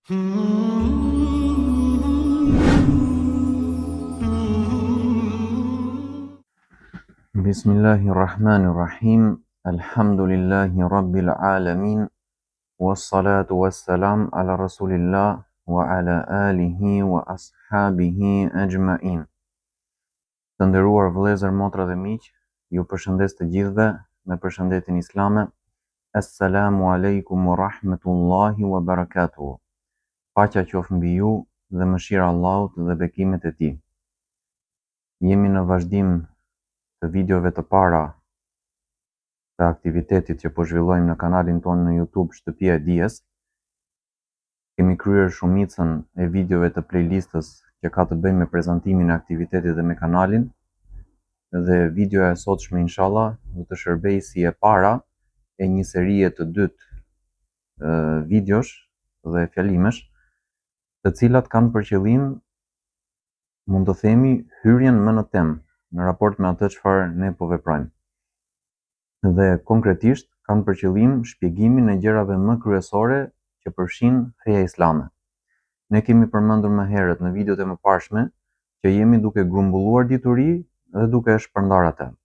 Bismillahirrahmanirrahim. Alhamdulillahi rabbil alamin. Wassalatu wassalam ala rasulillah wa ala alihi wa ashabihi ajma'in. Të nderuar vëllezër, motra dhe miq, ju përshëndes të gjithëve me përshëndetjen islame. Assalamu alaikum wa rahmatullahi wa barakatuh. Paqja qoftë mbi ju dhe mëshira e Allahut dhe bekimet e tij. Jemi në vazhdim të videove të para të aktivitetit që po zhvillojmë në kanalin tonë në YouTube Shtëpia e Dijes. Kemi kryer shumicën e videove të playlistës që ka të bëjë me prezantimin e aktivitetit dhe me kanalin, dhe videoja e sotshme inshallah do të shërbejë si e para e një serie të dytë videosh dhe fjalimesh, të cilat kanë për qëllim, mund të themi, hyrjen më në temë në raport me atë çfarë ne po veprojmë. Dhe konkretisht kanë për qëllim shpjegimin e gjërave më kryesore që përfshin feja islame. Ne kemi përmendur më herët në videot e mëparshme që jemi duke grumbulluar dituri dhe duke e shpërndar atë.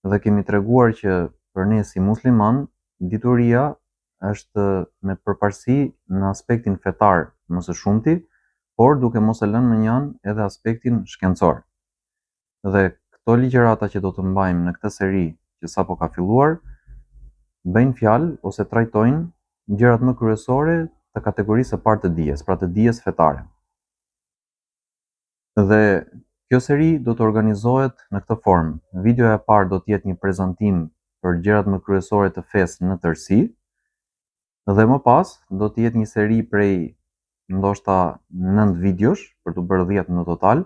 Dhe kemi treguar që për ne si musliman, dituria është me përparësi në aspektin fetar më së shumti, por duke mos e lënë në njan edhe aspektin shkencor. Dhe këto ligjërata që do të mbajmë në këtë seri që sapo ka filluar, bëjnë fjalë ose trajtojnë gjërat më kryesore të kategorisë së parë të dijes, pra të dijes fetare. Dhe kjo seri do të organizohet në këtë formë. Videoja e parë do të jetë një prezantim për gjërat më kryesore të fesë në tërësi, dhe më pas do të jetë një seri prej ndoshta 9 videosh, për të bërë 10 në total.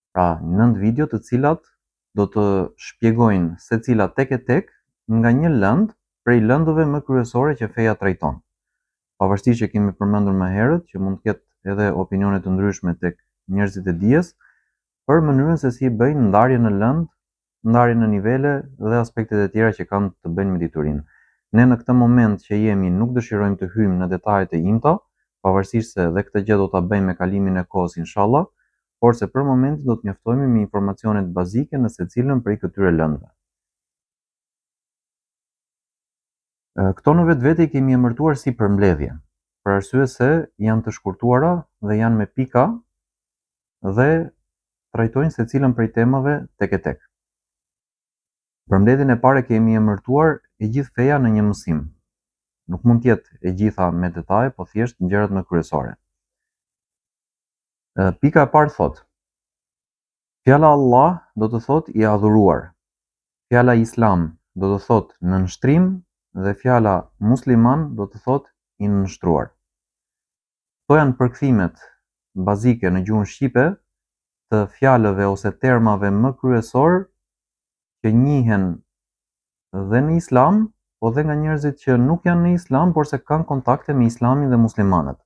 Pra 9 video të cilat do të shpjegojnë secila tek e tek nga një lëndë prej lëndëve më kryesore që feja trajton. Pavarësisht që kemi përmendur më herët që mund të ketë edhe opinione të ndryshme tek njerëzit e dijes për mënyrën se si bëjnë ndarje në lëndë, ndarje në nivele dhe aspektet e tjera që kanë të bëjnë me diturinë. Ne në këtë moment që jemi nuk dëshirojmë të hyjmë në detajet e imta, pavarësisht se dhe këtë gjë do ta bëjmë me kalimin e kohës inshallah, por se për momentin do të mjaftohemi me informacionet bazike në secilën prej këtyre lëndëve. Këto në vetvete i kemi emërtuar si përmbledhje, për arsye se janë të shkurtuara dhe janë me pika dhe trajtojnë secilën prej temave tek e tek. Përmbledhjen e parë kemi emërtuar e gjithë feja në një mësim. Nuk mund të jetë e gjitha me detaje, po thjesht gjërat më kryesore. Pika e parë thotë: fjala Allah do të thotë i adhuruar. Fjala Islam do të thotë nënshtrim dhe fjala musliman do të thotë i nënshtruar. Këto janë përkthimet bazike në gjuhën shqipe të fjalëve ose termave më kryesor që njihen dhe në Islam, po dhe nga njerëzit që nuk janë në Islam, por se kanë kontakte me Islamin dhe muslimanët.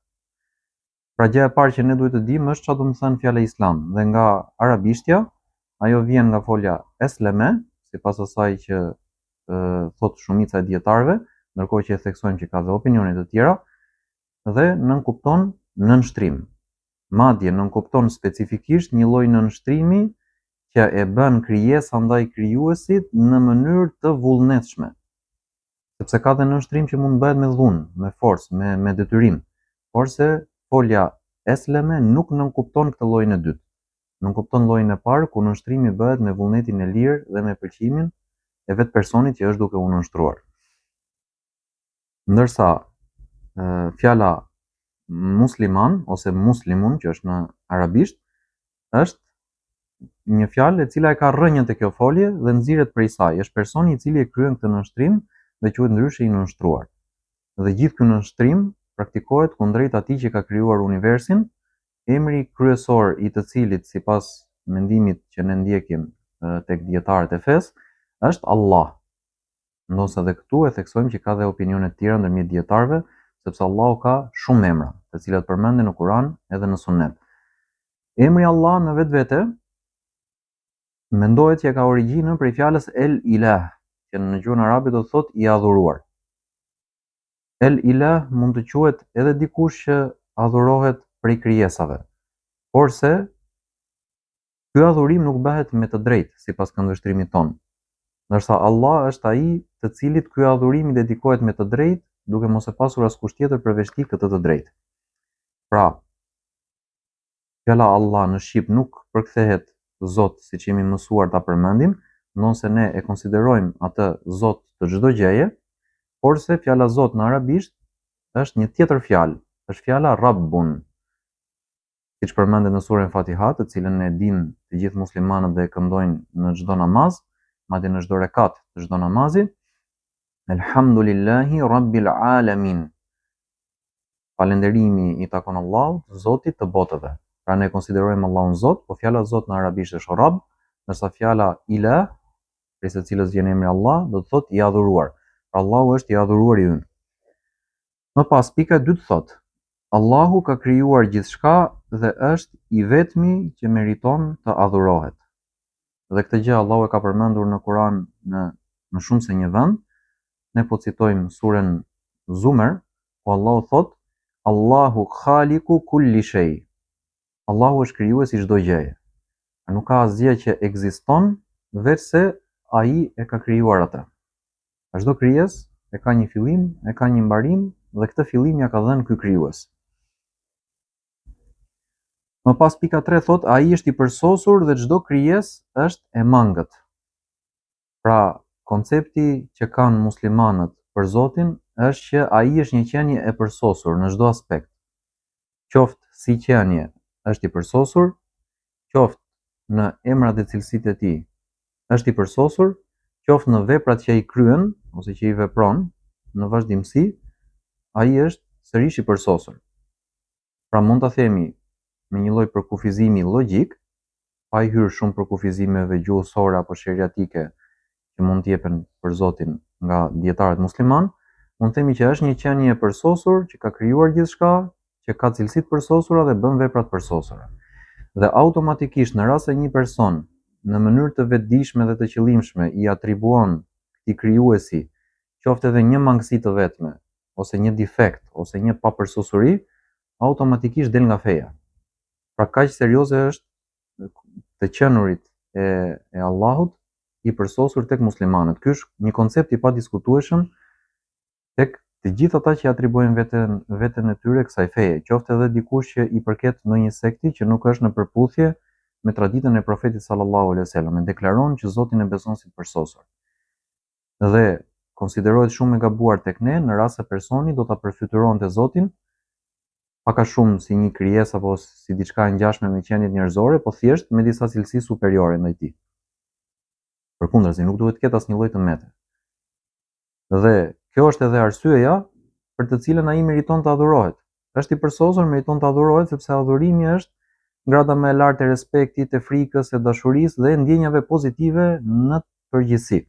Pra gjëja e parë që ne duhet të dimë është çfarë do të thënë fjala Islam, dhe nga arabishtja ajo vjen nga folja esleme, sipas asaj që thot shumica e dietarëve, ndërkohë që e theksojmë që ka dhe opinione të tjera, dhe nënkupton nënshtrim. Madje nënkupton specifikisht një lloj nënshtrimi që e bën krijesa ndaj krijuesit në mënyrë të vullnetshme. Sepse ka dhe nënshtrim që mund bëhet me dhunë, me forcë, me detyrim, por se folja esleme nuk nënkupton këtë llojin e dytë. Nënkupton llojin e parë ku nënshtrimi bëhet me vullnetin e lirë dhe me pëlqimin e vetë personit që është duke u nënshtruar. Ndërsa fjala musliman ose muslimun, që është në arabisht, është një fjalë e cila e ka rrënjën te kjo folje dhe nxiret prej saj. Është personi i cili e kryen këtë nënshtrim dhe quhet ndryshe i nënshtruar. Dhe gjithë ky nënshtrim praktikohet kundrejt atij që ka krijuar universin, emri kryesor i të cilit sipas mendimit që ne ndjekim tek dietarët e fesë është Allah. Ndosë edhe këtu e theksojmë që ka dhe opinione të tjera ndërmjet dietarëve, sepse Allahu ka shumë emra, të cilat përmenden në Kur'an edhe në Sunet. Emri Allah në vetvete mendohet që ka origjinën prej fjalës El Ilah, që në gjuhën arabe do të thotë i adhuruar. El Ilah mund të quhet edhe dikush që adhurohet prej krijesave. Por se ky adhurim nuk bëhet me të drejtë sipas këndvështrimit ton. Ndërsa Allah është ai të cilit ky adhurim i dedikohet me të drejtë, duke mos e pasur askush tjetër përveç tij këtë të drejtë. Pra, fjala Allah në shqip nuk përkthehet Zot siç jemi mësuar ta përmendim, nëse ne e konsiderojmë atë Zot të çdo gjëje, por se fjala Zot në arabisht është një tjetër fjalë, është fjala Rabbun. Siç përmendet në surën Fatiha, të cilën e dinë të gjithë muslimanët dhe e këndojnë në çdo namaz, madje në çdo rekat të çdo namazi, Elhamdulillahi Rabbil Alamin. Falënderimi i takon Allahut, Zotit të botëve. Pra ne konsiderojmë Allahun Zot, po fjala Zot në arabisht është Rabb, ndërsa fjala Ilah, prej së cilës vjen emri Allah, do të thotë i adhuruar. Pra Allahu është i adhuruari ynë. Më pas pika e dytë thotë, Allahu ka krijuar gjithçka dhe është i vetmi që meriton të adhurohet. Dhe këtë gjë Allahu e ka përmendur në Kur'an në shumë se një vend. Ne po citojmë surën Zumer, ku Allahu thotë Allahu khaliqu kulli shay. Allahu është krijuesi i çdo gjëje. Nuk ka asgjë që ekziston veçse ai e ka krijuar atë. Çdo krijesë e ka një fillim, e ka një mbarim dhe këtë fillim ja ka dhënë ky krijues. Më pas pika 3 thot, ai është i përsosur dhe çdo krijesë është e mangët. Pra, koncepti që kanë muslimanët për Zotin është që ai është një qenie e përsosur në çdo aspekt. Qoftë si qenie është i përsosur, qoftë në emrat dhe cilësitë e tij është i përsosur, qoftë në veprat që ai kryen ose që i vepron në vazhdimsi, ai është sërish i përsosur. Pra mund ta themi me një lloj përkufizimi logjik, pa i hyrë shumë përkufizimeve gjuhësore apo sheriatike që mund të jepen për Zotin nga dietarët musliman, mund themi që është një qenie e përsosur që ka krijuar gjithçka, që ka cilësi të përsosura dhe bën vepra të përsosura. Dhe automatikisht në rast se një person në mënyrë të vetëdijshme dhe të qëllimshme i atribuon këtij krijuesi qoftë edhe një mangësi të vetme, ose një defekt, ose një papërsosuri, automatikisht del nga feja. Pra kaq serioze është të qenurit e Allahut i përsosur tek muslimanët. Ky është një koncept i padiskutueshëm tek të gjithë ata që atribuojnë veten e tyre kësaj feje, qoftë edhe dikush që i përket ndonjë sekti që nuk është në përputhje me traditën e profetit sallallahu alaihi wasallam, e deklaron që Zotin e beson si të përsosur. Dhe konsiderohet shumë e gabuar tek ne në rast se personi do ta përfytyronte Zotin pak a shumë si një krijesë apo si diçka e ngjashme me qenjet njerëzore, po thjesht me disa cilësi superiore ndaj tij. Përkundrazi, nuk duhet të ketë asnjë lloj të mete. Dhe kjo është edhe arsyeja për të cilën ai meriton të adhurohet. Është i përsosur, meriton të adhurohet sepse adhurimi është grada më e lartë e respektit, e frikës, e dashurisë dhe ndjenjave pozitive në përgjithësi.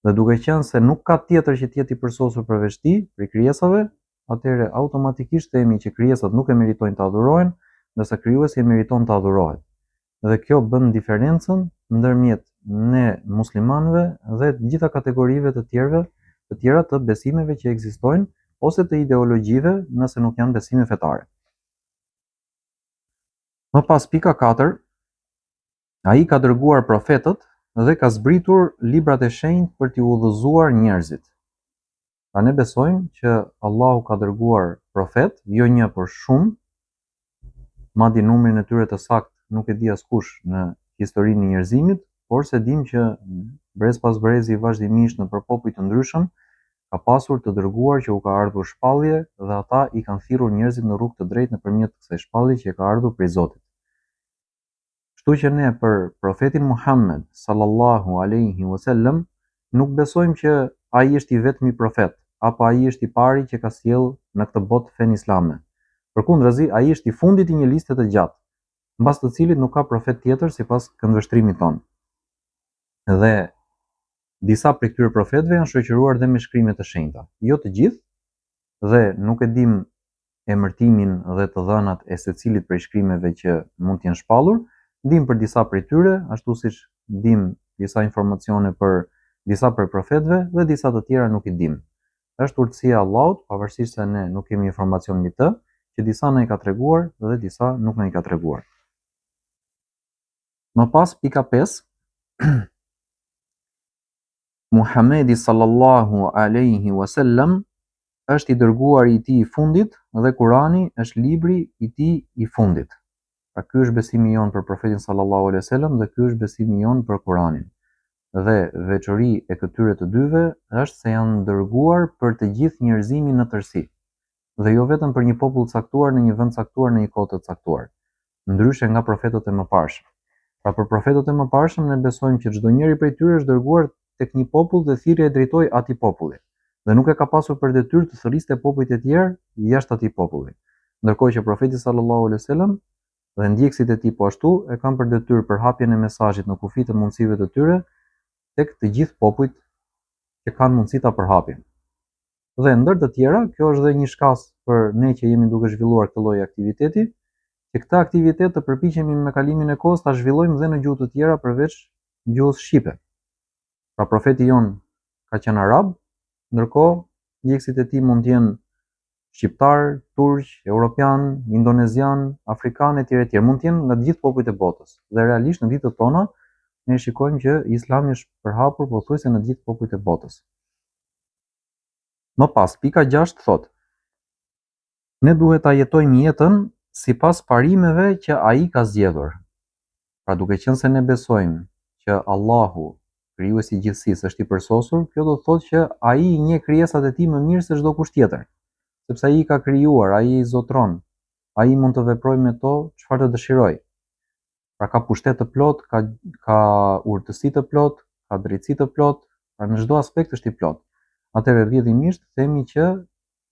Dhe duke qenë se nuk ka tjetër që të jetë i përsosur përveç tij, prej krijesave, atëherë automatikisht themi që krijesat nuk e meritojnë të adhurohen, ndërsa krijuesi e meriton të adhurohet. Dhe kjo bën diferencën ndërmjet ne muslimanëve dhe të gjitha kategorive të tjera të besimeve që ekzistojnë ose të ideologjive nëse nuk janë besime fetare. Më pas pika 4, ai ka dërguar profetët dhe ka zbritur librat e shenjtë për t'i udhëzuar njerëzit. Pra ne besojmë që Allahu ka dërguar profet, jo një por shumë, madje numrin e tyre të saktë nuk e di askush në historinë e njerëzimit, por se dim që brez pas brezi vazhdimisht në përpopuj të ndryshëm ka pasur të dërguar që u ka ardhur shpallje dhe ata i kanë thirrur njerëzit në rrugë të drejtë nëpërmjet kësaj shpallje që ka ardhur prej Zotit. Kështu që ne për profetin Muhammed sallallahu alaihi wasallam nuk besojmë që ai është i vetmi profet apo ai është i pari që ka sjellë në këtë botë fen islame. Përkundrazi, ai është i fundit i një liste të gjatë, mbas të cilit nuk ka profet tjetër sipas këndvështrimit tonë. Dhe disa prej këtyre profetëve janë shoqëruar dhe me shkrimet të shenjta. Jo të gjithë, dhe nuk e dim emërtimin dhe të dhënat e secilit prej shkrimeve që mund të jenë shpallur. Dim për disa prej tyre, ashtu siç dim disa informacione për disa prej profetëve dhe disa të tjera nuk i dim. Është urtësia e Allahut, pavarësisht se ne nuk kemi informacion mbi të, që disa na i ka treguar dhe disa nuk na i ka treguar. Më pas pika 5 Muhamedi sallallahu alaihi wasallam është i dërguari i tij i fundit dhe Kurani është libri i tij i fundit. Pra ky është besimi jon për profetin sallallahu alaihi wasallam dhe ky është besimi jon për Kuranin. Dhe veçori e këtyre të dyve është se janë dërguar për të gjithë njerëzimin në tërësi, dhe jo vetëm për një popull caktuar në një vend caktuar në një kohë të caktuar, ndryshe nga profetët e mëparshëm. Pra për profetët e mëparshëm ne besojmë që çdo njeri prej tyre është dërguar tek një popull dhe thirrja e drejtoi atij populli, dhe nuk e ka pasur për detyrë të thërriste popujt e tjerë jashtë atij populli. Ndërkohë që profeti sallallahu alaihi wasallam dhe ndjekësit e tij po ashtu e kanë për detyrë përhapjen e mesazhit në kufi të mundësive të tyre tek të gjithë popujt që kanë mundësi ta përhapin. Dhe ndër të tjera, kjo është dhe një shkas për ne që jemi duke zhvilluar këtë lloj aktiviteti, që këtë aktivitet të përpiqemi me kalimin e kohës ta zhvillojmë dhe në gjuhë të tjera përveç gjuhës shqipe. Pra profeti jon ka qenë arab, ndërkohë ndjekësit e tij mund të jenë shqiptar, turq, europian, indonezian, afrikan etj etj. Mund të jenë nga të gjithë popujt e botës. Dhe realisht në ditët tona ne shikojmë që Islami është përhapur pothuajse në të gjithë popujt e botës. Më pas, pika 6 thot: ne duhet ta jetojmë jetën sipas parimeve që ai ka zgjedhur. Pra duke qenë se ne besojmë që Allahu, krijuesi i gjithësisë, është i përsosur, kjo do të thotë që ai i njeh krijesat e tij më mirë se çdo kusht tjetër, sepse ai i ka krijuar, ai i zotron, ai mund të veprojë me to çfarë të dëshirojë. Pra ka pushtet të plot, ka urtësi të plot, ka drejtësi të plot, pra në çdo aspekt është i plot. Atëherë rrjedhimisht themi që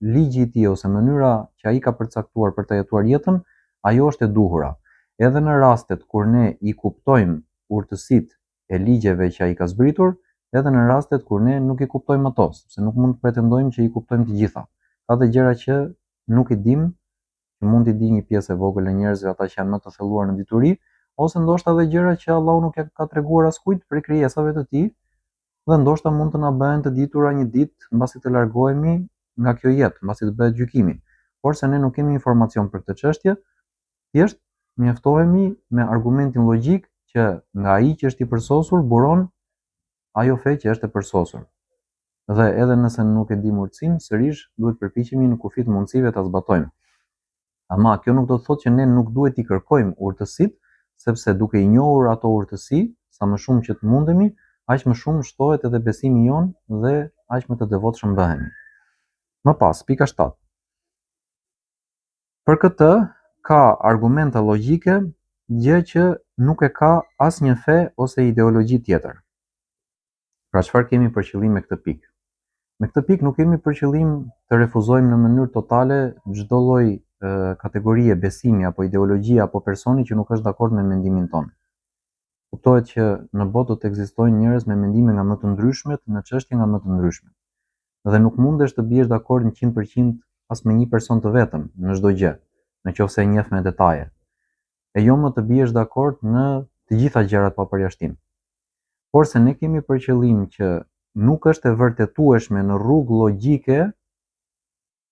ligji i tij ose mënyra që ai ka përcaktuar për të jetuar jetën, ajo është e duhura. Edhe në rastet kur ne i kuptojmë urtësitë e ligjeve që ai ka zbritur, edhe në rastet kur ne nuk i kuptojmë ato, sepse nuk mund të pretendojmë që i kuptojmë të gjitha. Ka dhe gjëra që nuk i dim, që mund t'i di një pjesë e vogël e njerëzve, ata që janë më të thelluar në dituri, ose ndoshta edhe gjëra që Allahu nuk ka treguar askujt prej krijesave të tij, dhe ndoshta mund të na bëhen të ditura një ditë mbasi të largohemi nga kjo jetë, mbasi të bëhet gjykimi. Por se ne nuk kemi informacion për këtë çështje, thjesht mjaftohemi me argumentin logjik që nga ai që është i përsosur buron ajo fe që është e përsosur. Dhe edhe nëse nuk e dim urtësinë, sërish duhet përpiqemi në kufi të mundësive ta zbatojmë. Ama kjo nuk do të thotë që ne nuk duhet i kërkojmë urtësitë, sepse duke i njohur ato urtësi, sa më shumë që të mundemi, aq më shumë shtohet edhe besimi jon dhe aq më të devotshëm bëhemi. Më pas, pika 7. Për këtë ka argumente logjike, gjë që nuk e ka asnjë fe ose ideologji tjetër. Pra çfarë kemi për qëllim me këtë pikë? Me këtë pikë nuk kemi për qëllim të refuzojmë në mënyrë totale çdo lloj kategorie besimi apo ideologjie apo personi që nuk është dakord me mendimin tonë. Kuptohet që në botë do të ekzistojnë njerëz me mendime nga më të ndryshmet në çështje nga më të ndryshme. Dhe nuk mundesh të biesh dakord 100% as me një person të vetëm në çdo gjë, nëse e njeh me detaje. E jo më të biesh dakord në të gjitha gjërat pa përjashtim. Por se ne kemi për qëllim që nuk është e vërtetueshme në rrugë logjike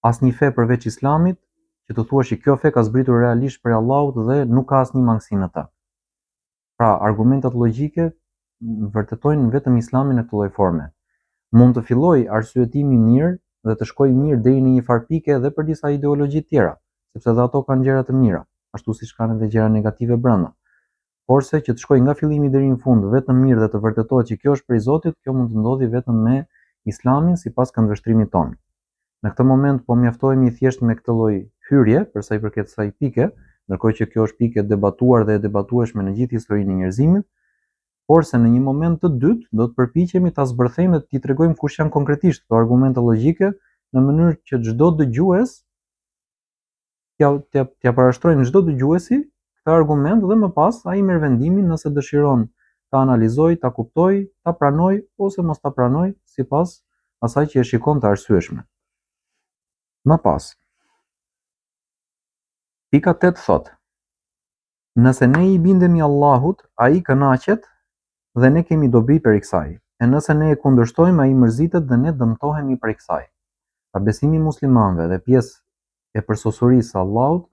asnjë fe përveç Islamit, që të thuash që kjo fe ka zbritur realisht prej Allahut dhe nuk ka asnjë mangësi në të. Pra, argumentat logjike vërtetojnë vetëm Islamin në këtë lloj forme. Mund të fillojë arsyetimi mirë dhe të shkojë mirë deri në një farë pike edhe për disa ideologji të tjera, sepse edhe ato kanë gjëra të mira, ashtu siç kanë edhe gjëra negative brenda. Porse që të shkojë nga fillimi deri në fund vetëm mirë dhe të vërtetohet që kjo është prej Zotit, kjo mund të ndodhi vetëm me Islamin sipas këndvështrimit tonë. Në këtë moment po mjaftohemi thjesht me këtë lloj hyrje për sa i përket kësaj pike, ndërkohë që kjo është pike debatuar dhe e debatueshme në gjithë historinë e njerëzimit, por se në një moment të dytë do të përpiqemi ta zbërthejmë dhe t'i tregojmë kush janë konkretisht këto argumente logjike në mënyrë që çdo dëgjues t'ia parashtrojmë çdo dëgjuesi këtë argument dhe më pas ai merr vendimin nëse dëshiron ta analizojë, ta kuptojë, ta pranojë ose mos ta pranojë sipas asaj që e shikon të arsyeshme. Më pas, pika 8 thot: nëse ne i bindemi Allahut, ai kënaqet dhe ne kemi dobi për kësaj. E nëse ne e kundërshtojmë, ai mërzitet dhe ne dëmtohemi për kësaj. Pra besimi muslimanëve dhe pjesë e përsosërisë së Allahut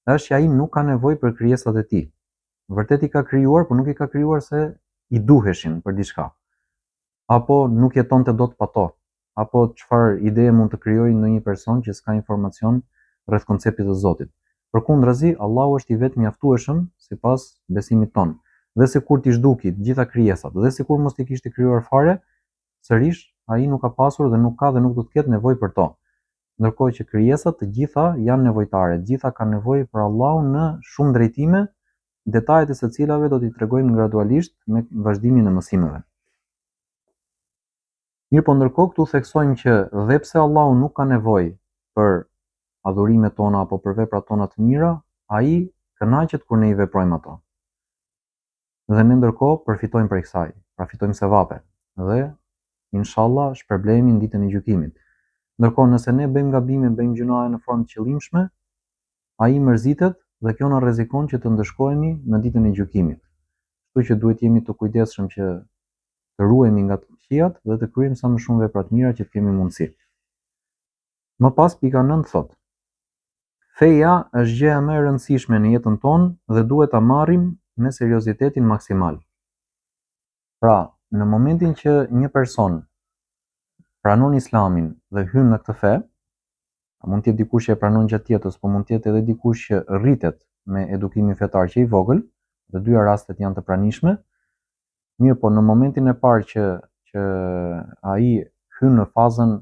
është që ai nuk ka nevojë për krijesat e tij. Vërtet i ka krijuar, por nuk i ka krijuar se i duheshin për diçka. Apo nuk jetonte dot pa to. Apo çfarë ide mund të krijojë ndonjë person që s'ka informacion rreth konceptit të Zotit. Përkundrazi, Allahu është i vetë mjaftueshëm sipas besimit ton. Dhe sikur t'i zhduki të gjitha krijesat, dhe sikur mos i kishte krijuar fare, sërish ai nuk ka pasur dhe nuk ka dhe nuk do të ketë nevojë për to. Ndërkohë që krijesat të gjitha janë nevojtare, të gjitha kanë nevojë për Allahun në shumë drejtime, detajet e secilave do t'i tregojmë gradualisht me vazhdimin e mësimeve. Mirë, po ndërkohë këtu theksojmë që dhe pse Allahu nuk ka nevojë për adhurimet tona apo për veprat tona të mira, ai kënaqet kur ne i veprojmë ato. Dhe ne ndërkohë përfitojmë prej kësaj, pra fitojmë sevape dhe inshallah shpërblehemi në ditën e gjykimit. Ndërkohë nëse ne bëjmë gabime, bëjmë gjunahe në formë të qëllimshme, ai mërzitet dhe kjo na rrezikon që të ndëshkohemi në ditën e gjykimit. Kështu që duhet jemi të kujdesshëm që të ruhemi nga të këqijat dhe të kryejmë sa më shumë vepra të mira që kemi mundësi. Më pas pika 9 thot: Feja është gjëja më e rëndësishme në jetën tonë dhe duhet ta marrim me seriozitetin maksimal. Pra, në momentin që një person pranon Islamin dhe hyn në këtë fe, mund të jetë dikush që e pranon gjatë jetës, po mund të jetë edhe dikush që rritet me edukimin fetar që i vogël, dhe dyja rastet janë të pranishme. Mirë, po në momentin e parë që ai hyn në fazën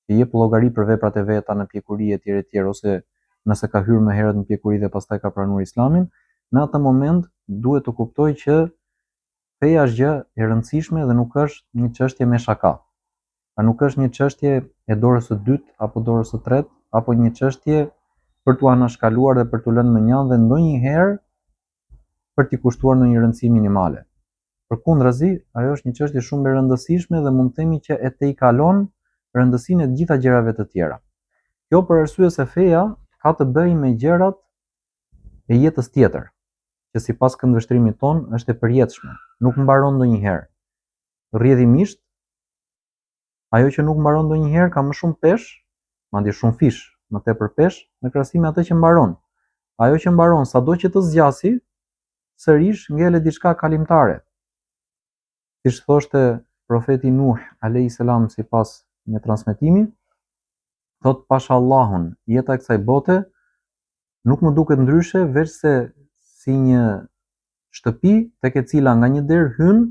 që jep llogari për veprat e veta në pjekuri etj, ose nëse ka hyrë më herët në pjekuri dhe pastaj ka pranuar Islamin, në atë moment duhet të kuptojë që feja është gjë e rëndësishme dhe nuk është një çështje me shaka. Nuk është një çështje e dorës së dytë apo dorës së tretë, apo një çështje për t'u anashkaluar dhe për t'u lënë më njanë dhe ndonjëherë për t'i kushtuar ndonjë rëndësi minimale. Përkundrazi, ajo është një çështje shumë e rëndësishme dhe mund të themi që e tejkalon rëndësinë e të gjitha gjërave të tjera. Kjo për arsye se feja ka të bëjë me gjërat e jetës tjetër, që sipas këndvështrimit ton është e përjetshme, nuk mbaron ndonjëherë. Rrjedhimisht, ajo që nuk mbaron ndonjëherë ka më shumë peshë, madje shumë fish, më tepër peshë në krahasim me atë që mbaron. Ajo që mbaron, sado që të zgjasi, sërish ngelet diçka kalimtare. Siç thoshte profeti Nuh alayhis salam sipas një transmetimi, thot pasha Allahun, jeta e kësaj bote nuk më duket ndryshe veç se si një shtëpi tek e cila nga një derë hyn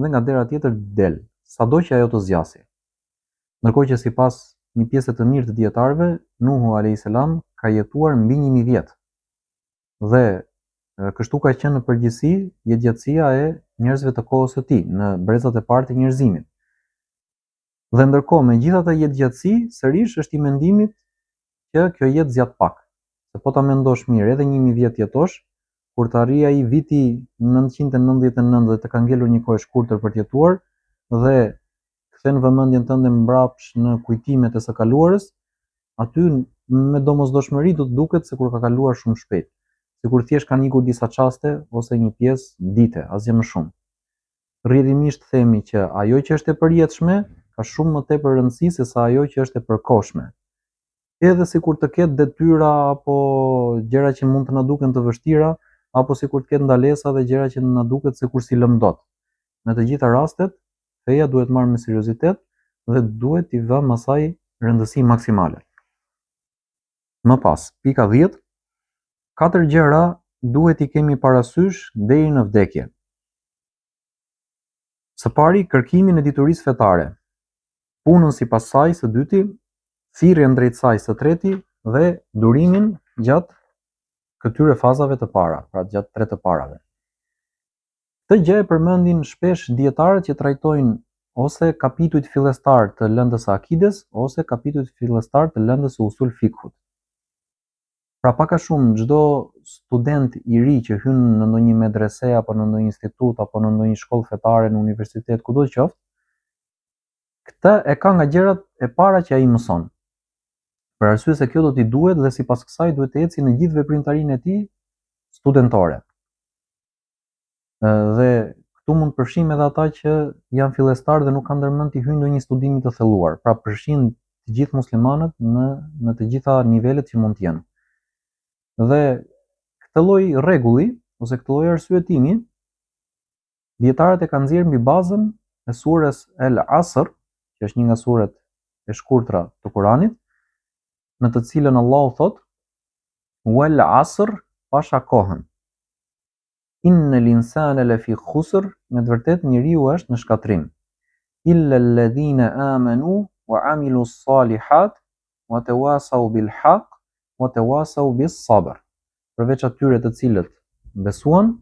dhe nga dera tjetër del, sado që ajo të zgjasi. Ndërkohë që sipas një pjese të mirë të dietarëve, Nuhu alayhis salam ka jetuar mbi 1000 vjet. Dhe kështu ka qenë në përgjithësi jetëgjatësia e njerëzve të kohës së tij në brezat e parë të njerëzimit. Dhe ndërkohë me gjithë atë jetëgjatësi, sërish është i mendimit që kjo jetë zgjat pak. Se po ta mendosh mirë, edhe 1000 vjet jetosh, kur të arrijë ai viti 999 dhe të ka ngelur një kohë e shkurtër për të jetuar dhe kthen vëmendjen tënde mbrapsht në kujtimet e së kaluarës, aty me domosdoshmëri do të duket se kur ka kaluar shumë shpejt, sikur thjesht kanë ikur disa çaste ose një pjesë dite, asgjë më shumë. Rrjedhimisht themi që ajo që është e përjetshme ka shumë më tepër rëndësi se sa ajo që është e përkohshme. Edhe sikur të ketë detyra apo gjëra që mund të na duken të vështira, apo sikur të ketë ndalesa dhe gjëra që na duket sikur si lëm dot. Në të gjitha rastet, feja duhet marrë me seriozitet dhe duhet t'i vëmë asaj rëndësi maksimale. Më pas, pika 10, 4 gjëra duhet i kemi parasysh deri në vdekje. Së pari, kërkimin e diturisë fetare, punën sipas saj së dyti, thirrjen drejt saj së treti dhe durimin gjatë këtyre fazave të para, pra gjatë 3 të parave. Këtë gjë e përmendin shpesh dietarët që trajtojnë ose kapitujt fillestar të lëndës së akides ose kapitujt fillestar të lëndës së usul fikhut. Pra pak a shumë çdo student i ri që hyn në ndonjë medrese apo në ndonjë institut apo në ndonjë shkollë fetare, në universitet, kudo që qoftë, këtë e ka nga gjërat e para që ai mëson. Për arsye se kjo do t'i duhet dhe sipas kësaj duhet të eci në gjithë veprimtarinë e tij studentore. Dhe këtu mund të përfshijmë edhe ata që janë fillestar dhe nuk kanë ndërmend të hyjnë në një studim të thelluar. Pra përfshin të gjithë muslimanët në të gjitha nivelet që mund të jenë. Dhe këtë lloj rregulli ose këtë lloj arsyetimi dietarët e kanë nxjerrë mbi bazën e surës El Asr, që është një nga suret e shkurtra të Kuranit, në të cilën Allahu thot: "Wal Asr", pasha kohën. "Innal insana lafi khusr", me të vërtetë njeriu është në shkatrim. "Illa alladhina amanu wa amilu s-salihat wa tawasaw bil haqq wa tawasaw bis sabr", përveç atyre të cilët besuan,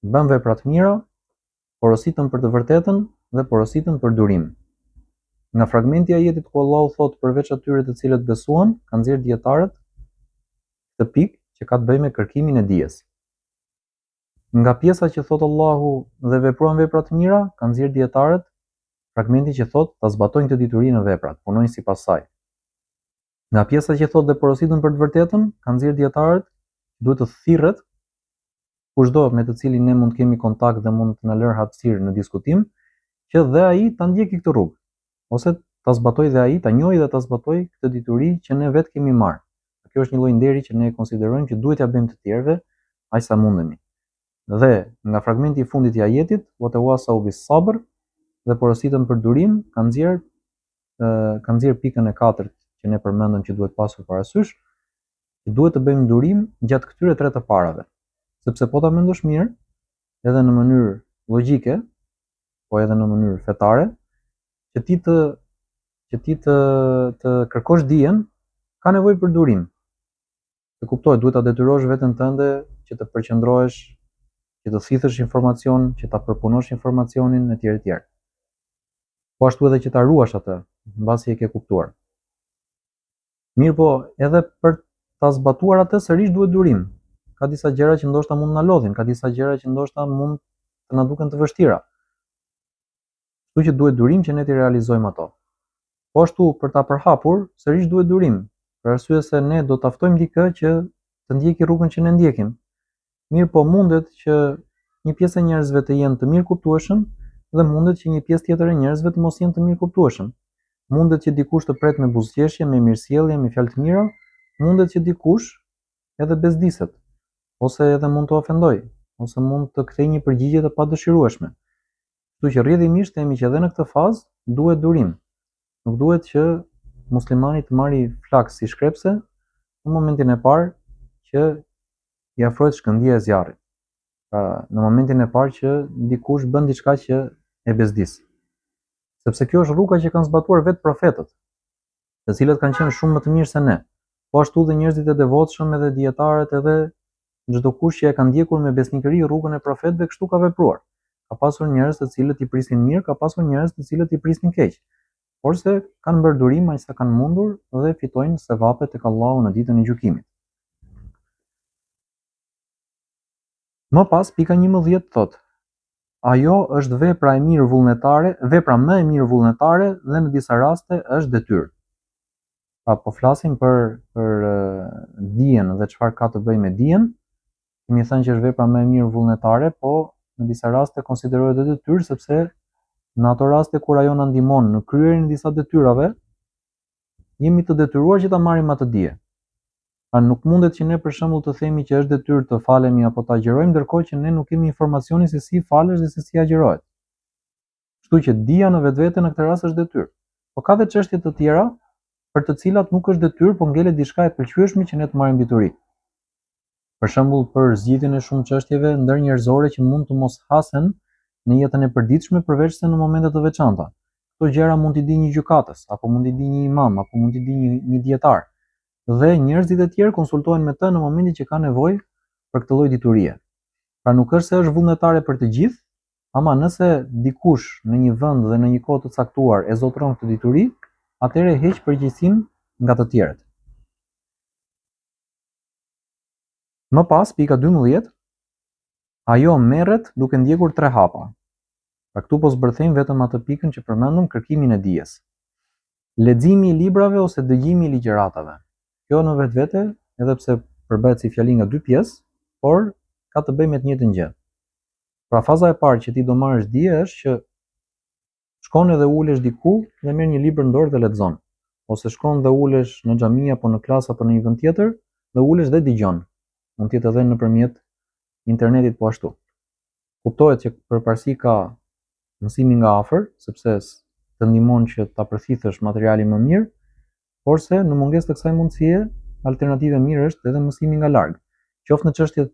bën vepra të mira, porositën për të vërtetën dhe porositën për durim. Nga fragmenti i ajetit ku Allahu thot përveç atyre të cilët besuan, kanë nxjerrë dietarët këtë pikë që ka të bëjë me kërkimin e dijes. Nga pjesa që thot Allahu dhe vepruan vepra të mira, kanë nxjerrë dietarët fragmenti që thot ta zbatojnë këtë dituri në veprat, punojnë sipas saj. Nga pjesa që thot dhe porositën për të vërtetën, kanë nxjerrë dietarët duhet të thirret kushdo me të cilin ne mund të kemi kontakt dhe mund të na lër hapësirë në diskutim, që dhe ai ta ndjekë këtë rrugë, ose ta zbatojë dhe ai, ta njohë dhe ta zbatojë këtë dituri që ne vetë kemi marrë. Kjo është një lloj nderi që ne konsiderojmë që duhet ja bëjmë të tjerëve aq sa mundemi. Dhe nga fragmenti i fundit i ajetit, "wa tawasaw bis sabr", dhe porositën për durim, kanë nxjerr pikën e katërt që ne përmendëm që duhet pasur parasysh, që duhet të bëjmë durim gjatë këtyre tre të parave. Sepse po ta mendosh mirë, edhe në mënyrë logjike, po edhe në mënyrë fetare, që ti të kërkosh dijen, ka nevojë për durim. Të kuptohet, duhet ta detyrosh veten tënde që të përqendrohesh, që të thithësh informacion, që ta përpunosh informacionin etj etj. Po ashtu edhe që ta ruash atë, mbasi e ke kuptuar. Mirë po, edhe për ta zbatuar atë sërish duhet durim. Ka disa gjëra që ndoshta mund na lodhin, ka disa gjëra që ndoshta mund të na duken të vështira. Kështu që duhet durim që ne të realizojmë ato. Po ashtu për ta përhapur, sërish duhet durim, për arsye se ne do të ftojmë dikë që të ndjeki rrugën që ne ndjekim. Mirë po mundet që një pjesë e njerëzve të jenë të mirë kuptueshëm dhe mundet që një pjesë tjetër e njerëzve të mos jenë të mirë kuptueshëm. Mundet që dikush të pret me buzëqeshje, me mirësjellje, me fjalë të mira, mundet që dikush edhe bezdiset, ose edhe mund të ofendoj, ose mund të kthejë një përgjigje të padëshirueshme. Kështu që rrjedhimisht themi që edhe në këtë fazë duhet durim. Nuk duhet që muslimani të marrë flaks si shkrepse në momentin e parë që i afrohet shkëndija e zjarrit. Pra, në momentin e parë që dikush bën diçka që e bezdis. Sepse kjo është rruga që kanë zbatuar vetë profetët, të cilët kanë qenë shumë më të mirë se ne. Po ashtu dhe njerëzit e devotshëm edhe dietarët edhe çdo kush që e ka ndjekur me besnikëri rrugën e profetëve, kështu ka vepruar. Ka pasur njerëz të cilët i prisnin mirë, ka pasur njerëz të cilët i prisnin keq. Por se kanë bërë durim aq sa kanë mundur dhe fitojnë sevapet tek Allahu në ditën e gjykimit. Më pas pika 11 thot: "Ajo është vepra më e mirë vullnetare dhe në disa raste është detyrë." Pra po flasim për dijen dhe çfarë ka të bëjë me dijen. Kemi thënë që është vepra më e mirë vullnetare, po në disa raste konsiderohet edhe detyrë, sepse në ato raste kur ajo na ndihmon në kryerjen e disa detyrave, jemi të detyruar që ta marrim atë dije. Pra nuk mundet që ne për shembull të themi që është detyrë të falemi apo të agjërojmë, ndërkohë që ne nuk kemi informacionin se si falesh dhe se si agjërohet. Kështu që dija në vetvete në këtë rast është detyrë. Po ka dhe çështje të tjera për të cilat nuk është detyrë, po ngelet diçka e pëlqyeshme që ne të marrim dituri. Për shembull, për zgjidhjen e shumë çështjeve ndërnjerëzore që mund të mos hasen në jetën e përditshme përveç se në momente të veçanta. Këto gjëra mund t'i di një gjykatës, apo mund t'i di një imam, apo mund t'i di një dietar. Dhe njerëzit e tjerë konsultohen me të në momentin që ka nevojë për këtë lloj diturie. Pra nuk është se është vullnetare për të gjithë, ama nëse dikush në një vend dhe në një kohë të caktuar e zotëron këtë dituri, atëherë heq përgjegjësinë nga të tjerët. Më pas, pika 12, ajo merret duke ndjekur 3 hapa. Pra këtu po zbërthejmë vetëm atë pikën që përmendëm, kërkimin e dijes. Leximi i librave ose dëgjimi i ligjëratave. Kjo në vetvete, edhe pse përbëhet si fjali nga dy pjesë, por ka të bëjë me të njëjtën gjë. Pra faza e parë që ti do marrësh dije është që shkon edhe ulesh diku dhe merr një libër në dorë dhe lexon. ose shkon dhe ulesh në xhami apo në klas apo në një vend tjetër dhe ulesh dhe dëgjon. Mund të jetë edhe nëpërmjet internetit po ashtu. Kuptohet që përparësi ka mësimi nga afër, sepse të ndihmon që ta përfitësh materialin më mirë, por se në mungesë të kësaj mundësie, alternativa mirë është edhe mësimi nga larg, qoftë në çështjet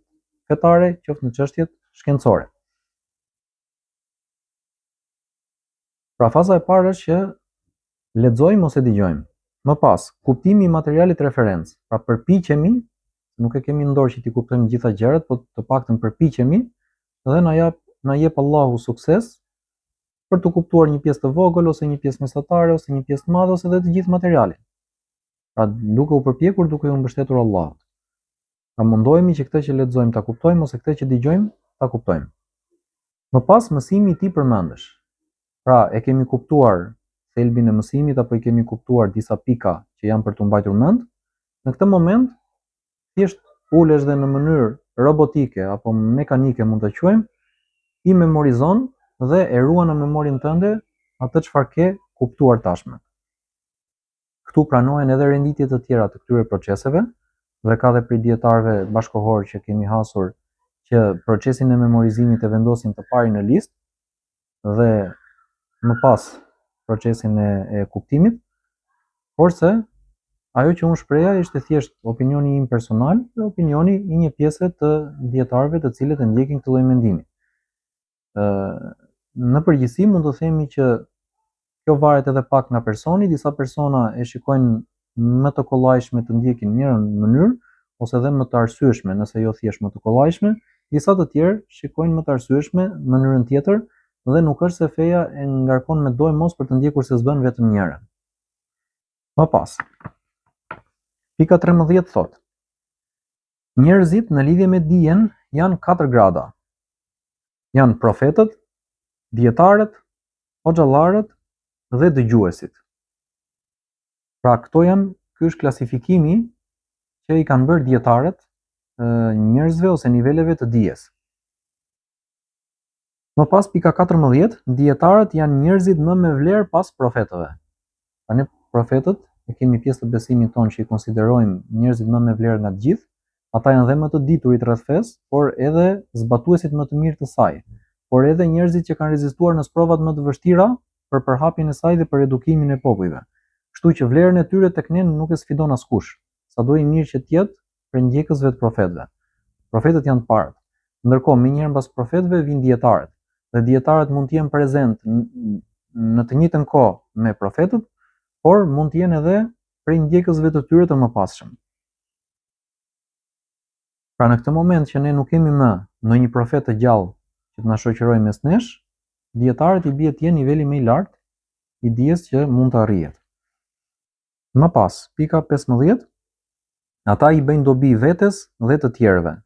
fetare, qoftë në çështjet shkencore. Pra faza e parë është që lexojmë ose dëgjojmë. Më pas, kuptimi i materialit referencë. Pra përpiqemi, nuk e kemi në dorë që ti kuptojmë gjitha gjërat, por të paktën përpiqemi dhe na jep Allahu sukses për të kuptuar një pjesë të vogël ose një pjesë mesatare ose një pjesë të madhe ose edhe të gjithë materialin. Pra duke u përpjekur, duke u mbështetur Allahut. Pra mundohemi që këtë që lexojmë ta kuptojmë ose këtë që dëgjojmë ta kuptojmë. Më pas mësimi i tij përmendesh. Pra e kemi kuptuar thelbin e mësimit apo i kemi kuptuar disa pika që janë për të mbajtur mend. Në këtë moment thjesht ulesh dhe në mënyrë robotike apo mekanike mund ta quajmë, i memorizon dhe e ruan në memorien tënde atë çfarë ke kuptuar tashmë. Këtu pranohen edhe renditje të tjera të këtyre proceseve dhe ka dhe prej dietarëve bashkohor që kemi hasur që procesin e memorizimit e vendosin të parin në listë dhe më pas procesin e kuptimit, porse ajo që unë shpreha ishte thjesht opinioni im personal dhe opinioni i një pjese të dietarëve të cilët e ndjekin këtë lloj mendimi. Në përgjithësi mund të themi që kjo varet edhe pak nga personi, disa persona e shikojnë më të kollajshme të ndjekin njërën mënyrë, ose edhe më të arsyeshme, nëse jo thjesht më të kollajshme, disa të tjerë shikojnë më të arsyeshme mënyrën tjetër dhe nuk është se feja e ngarkon me dojë mos për të ndjekur se s'bën vetëm njëra. Më pas, pika 13 thot: njerëzit në lidhje me dijen janë 4 grada. Janë profetët, dietarët, hoxhallarët dhe dëgjuesit. Pra ky është klasifikimi që i kanë bërë dietarët njerëzve ose niveleve të dijes. Më pas pika 14, dietarët janë njerëzit më me vlerë pas profetëve. Pra ne profetët e kemi pjesë të besimit tonë që i konsiderojmë njerëzit më me vlerë nga të gjithë, ata janë dhe më të diturit rreth fesë, por edhe zbatuesit më të mirë të saj, por edhe njerëzit që kanë rezistuar në provat më të vështira për përhapjen e saj dhe për edukimin e popujve. Kështu që vlerën e tyre tek ne nuk e sfidon askush, sado i mirë që të jetë për ndjekësve të profetëve. Profetët janë të parët. Ndërkohë, menjëherë mbas profetëve vijnë dietarët, dhe dietarët mund të jenë prezent në të njëjtën kohë me profetët, por mund të jenë edhe prej ndjekësve të tyre të mëpasshëm. Pra në këtë moment që ne nuk kemi më ndonjë profet të gjallë që të na shoqërojë mes nesh, dietarët i bie të jenë niveli më i lartë i dijes që mund të arrihet. Më pas, pika 15, ata i bëjnë dobi vetes dhe të tjerëve.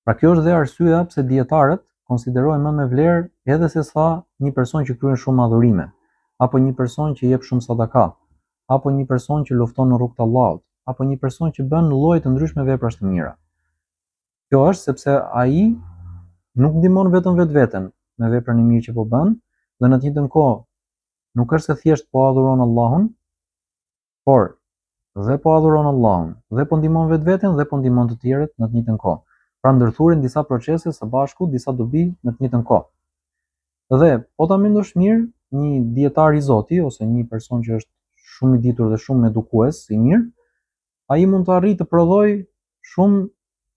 Pra kjo është dhe arsyeja pse dietarët konsiderohen më me vlerë edhe se sa një person që kryen shumë adhurime, apo një person që jep shumë sadaka, apo një person që lufton në rrugt të Allahut, apo një person që bën lloje të ndryshme veprash të mira. Kjo është sepse ai nuk ndihmon vetëm vetveten me veprën e mirë që po bën, dhe në të njëjtën kohë nuk është se thjesht po adhuron Allahun, por dhe po adhuron Allahun, dhe po ndihmon vetveten dhe po ndihmon të tjerët në të njëjtën kohë. Pra ndërthuren disa procese së bashku, disa dobi në të njëjtën kohë. Dhe po ta mendosh mirë, një dietar i Zotit ose një person që është shumë i ditur dhe shumë edukues i mirë, ai mund të arrijë të prodhojë shumë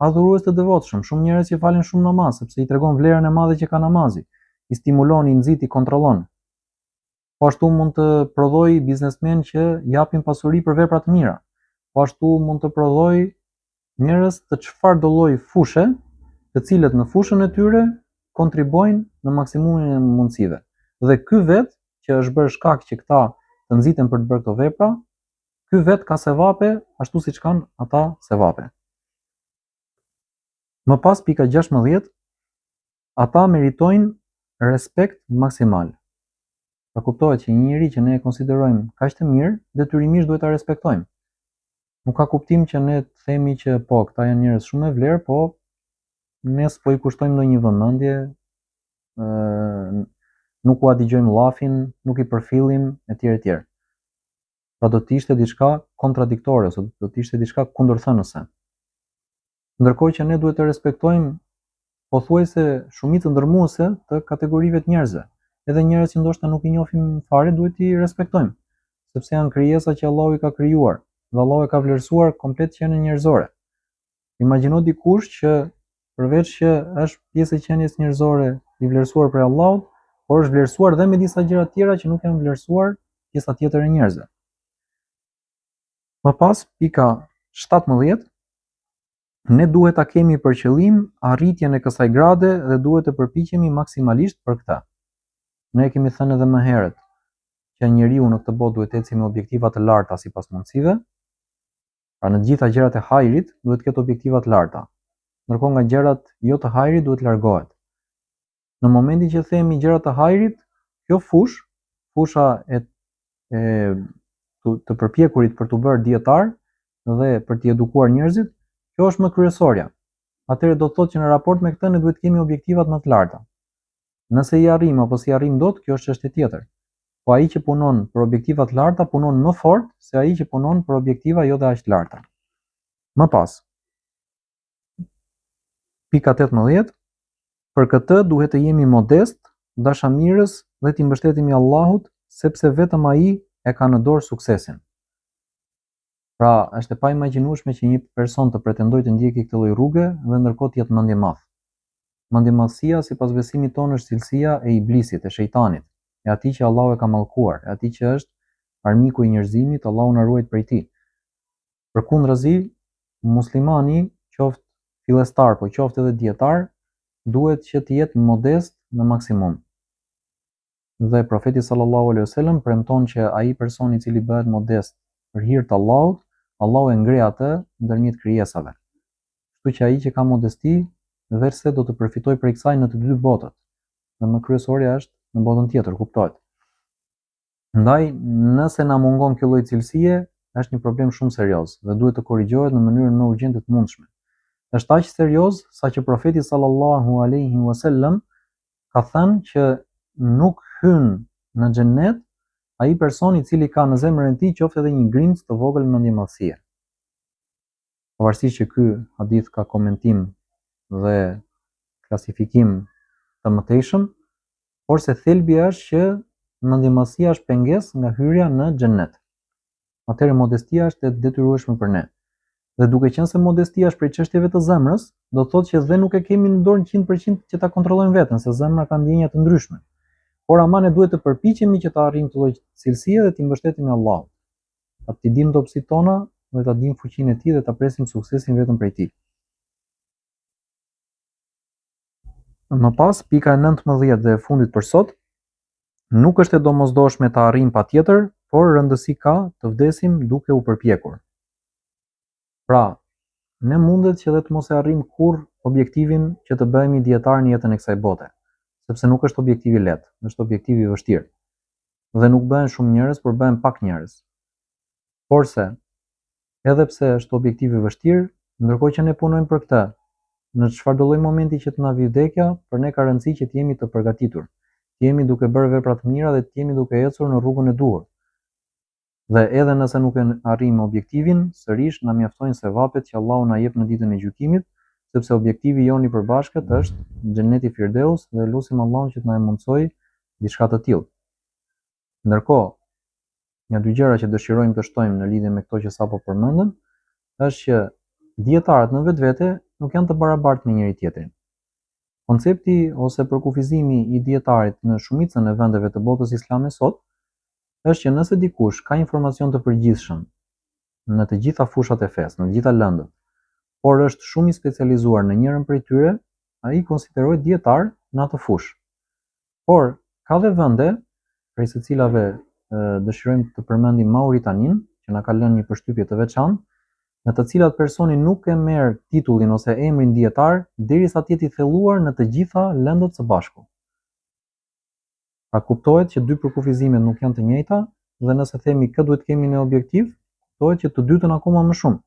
adhurues të devotshëm, shumë njerëz që falen shumë namaz, sepse i tregon vlerën e madhe që ka namazi, i stimulon, i nxit, i kontrollon. Po ashtu mund të prodhojë biznesmen që japin pasuri për vepra të mira. Po ashtu mund të prodhojë njerëz të çfarëdo lloji fushë, të cilët në fushën e tyre kontribuojnë në maksimumin e mundësive. Dhe ky vet që është bërë shkak që këta të nxiten për të bërë këto vepra, ky vet ka sevape ashtu siç kanë ata sevape. Më pas pika 16, ata meritojnë respekt maksimal. Pra kuptohet që një njeri që ne e konsiderojmë kaq të mirë, detyrimisht duhet ta respektojmë. Nuk ka kuptim që ne të themi që po, këta janë njerëz shumë me vlerë, po ne s'po i kushtojmë ndonjë vëmendje, nuk u dëgjojmë llafin, nuk i përfillim etj etj. Pra do të ishte diçka kontradiktore ose do të ishte diçka kundërthënëse. Ndërkohë që ne duhet të respektojmë pothuajse shumicën ndërmuese të kategorive të njerëzve. Edhe njerëz që ndoshta nuk i njohim fare duhet i respektojmë, sepse janë krijesa që Allahu i ka krijuar dhe Allahu e ka vlerësuar komplet qenien njerëzore. Imagjino dikush që përveç që është pjesë e qenies njerëzore i vlerësuar prej Allahut, por është vlerësuar dhe me disa gjëra të tjera që nuk janë vlerësuar pjesa tjetër e njerëzve. Më pas, pika 17, ne duhet ta kemi për qëllim arritjen e kësaj grade dhe duhet të përpiqemi maksimalisht për këtë. Ne kemi thënë edhe më herët që njeriu në këtë botë duhet të ecë me objektiva të larta sipas mundësive. Pra në të gjitha gjërat e hajrit duhet të ketë objektiva të larta. Ndërkohë nga gjërat jo të hajrit duhet largohet. Në momentin që themi gjërat të hajrit, kjo fusha e të përpjekurit për të bërë dietar dhe për të edukuar njerëzit, kjo është më kryesorja. Atëherë do të thotë që në raport me këtë ne duhet të kemi objektivat më të larta. Nëse i arrim apo si arrim dot, kjo është çështje tjetër. Po ai që punon për objektiva të larta punon më fort se ai që punon për objektiva jo dhe aq të larta. Më pas. Pika 18. Për këtë duhet të jemi modest, dashamirës dhe t'i mbështetemi Allahut, sepse vetëm ai e ka në dorë suksesin. Pra, është e paimagjinueshme që një person të pretendojë të ndjekë këtë lloj rruge dhe ndërkohë të jetë mendjemadh. Mendjemadhësia sipas besimit tonë është cilësia e iblisit, e shejtanit, e atij që Allahu e ka mallkuar, e atij që është armiku i njerëzimit, Allahu na ruaj prej tij. Përkundrazi, muslimani, qoftë fillestar, po qoftë edhe dietar, duhet që të jetë modest në maksimum. Dhe profeti sallallahu alaihi wasallam premton që ai person i cili bëhet modest për hir të Allahut, Allahu e ngre atë ndërmjet krijesave. Kështu që ai që ka modesti, verse do të përfitojë prej kësaj në të dy botët. Dhe më kryesorja është në botën tjetër, kuptohet. Ndaj, nëse na mungon kjo lloj cilësie, është një problem shumë serioz dhe duhet të korrigjohet në mënyrën më urgjente të mundshme. Është aq serioz saqë profeti sallallahu alaihi wasallam ka thënë që nuk hyn në xhennet ai person i cili ka në zemrën e tij qoftë edhe një grimc të vogël mendjemadhësie. Pavarësisht që ky hadith ka komentim dhe klasifikim të mëtejshëm, por se thelbi është që mendjemadhësia është pengesë nga hyrja në xhennet. Atëherë modestia është e detyrueshme për ne. Dhe duke qenë se modestia është prej çështjeve të zemrës, do thotë që dhe nuk e kemi në dorë 100% që ta kontrollojmë veten, se zemra ka ndjenja të ndryshme. Por ama ne duhet të përpiqemi që të arrijmë këtë lloj cilësie dhe të mbështetemi Allahut. Ta t'i dim dobësitë tona dhe ta dim fuqinë e tij dhe ta presim suksesin vetëm prej tij. Më pas, pika 19 dhe e fundit për sot, nuk është e domosdoshme të arrijmë patjetër, por rëndësi ka të vdesim duke u përpjekur. Pra, ne mundet që dhe të mos e arrijmë kurrë objektivin që të bëhemi dietar në jetën e kësaj bote, sepse nuk është objektiv i lehtë, është objektiv i vështirë. Dhe nuk bëhen shumë njerëz, por bëhen pak njerëz. Porse, edhe pse është objektiv i vështirë, ndërkohë që ne punojmë për këtë, në çfarëdo lloj momenti që të na vi vdekja, për ne ka rëndësi që të jemi të përgatitur, të jemi duke bërë vepra të mira dhe të jemi duke ecur në rrugën e duhur. Dhe edhe nëse nuk e arrijmë objektivin, sërish na mjaftojnë sevapet që Allahu na jep në ditën e gjykimit, sepse objektivi jon i përbashkët është xheneti Firdeus dhe lutim Allahun që të na mundsojë diçka të tillë. Ndërkohë, një dy gjëra që dëshirojmë të shtojmë në lidhje me këto që sapo përmendëm, është që dietarët në vetvete nuk janë të barabartë me njëri tjetrin. Koncepti ose përkufizimi i dietarit në shumicën e vendeve të botës islame sot është që nëse dikush ka informacion të përgjithshëm në të gjitha fushat e fesë, në të gjitha lëndët, por është shumë i specializuar në njërin prej tyre, ai konsiderohet dietar në atë fushë. Por ka dhe vende, prej së cilave dëshirojmë të përmendim Mauritanin, që na ka lënë një përshtypje të veçantë, në të cilat personi nuk e merr titullin ose emrin dietar derisa të jetë i thelluar në të gjitha lëndët së bashku. Pra kuptohet që dy përkufizimet nuk janë të njëjta dhe nëse themi kë duhet kemi në objektiv, kuptohet që të dytën akoma më shumë,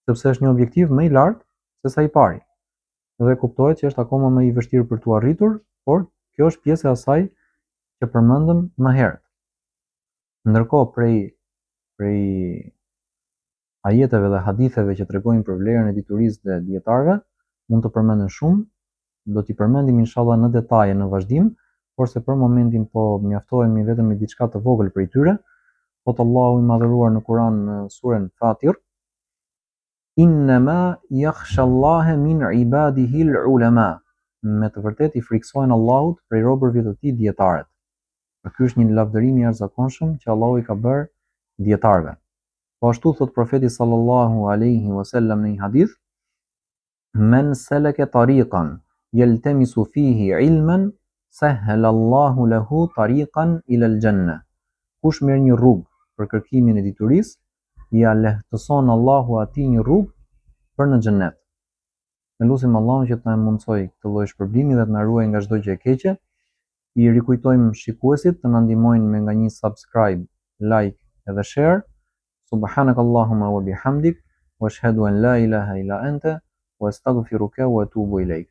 sepse është një objektiv më i lartë se sa i pari. Dhe kuptohet që është akoma më i vështirë për tu arritur, por kjo është pjesë e asaj që përmendëm më herët. Ndërkohë prej prej ajeteve dhe haditheve që tregojnë për vlerën e diturisë dhe dietarëve, mund të përmenden shumë, do t'i përmendim inshallah në detaje në vazhdim, por se për momentin po mjaftohemi vetëm me diçka të vogël prej tyre. Thot Allahu i madhëruar në Kur'an në surën Fatir: Innama yakhsha Allaha min ibadihi al-ulama. Me të vërtetë i frikësojnë Allahut prej robërve të tij dietarët. Ky është një lavdërim i jashtëzakonshëm që Allahu i ka bërë dietarëve. Po ashtu thot profeti sallallahu alaihi wasallam në një hadith: Men salaka tariqan yaltamisu fihi ilman sahhala Allahu lahu tariqan ila al-janna. Kush merr një rrugë për kërkimin e diturisë, ja lehtëson Allahu atij një rrugë për në xhennet. Ne lutim Allahun që të na mundsoj këtë lloj shpërblimi dhe të na ruaj nga çdo gjë e keqe. I rikujtojmë shikuesit të na ndihmojnë me nga një subscribe, like edhe share. Subhanakallahumma wa bihamdik, wa ashhadu an la ilaha illa anta, wa astaghfiruka wa atubu ilaik.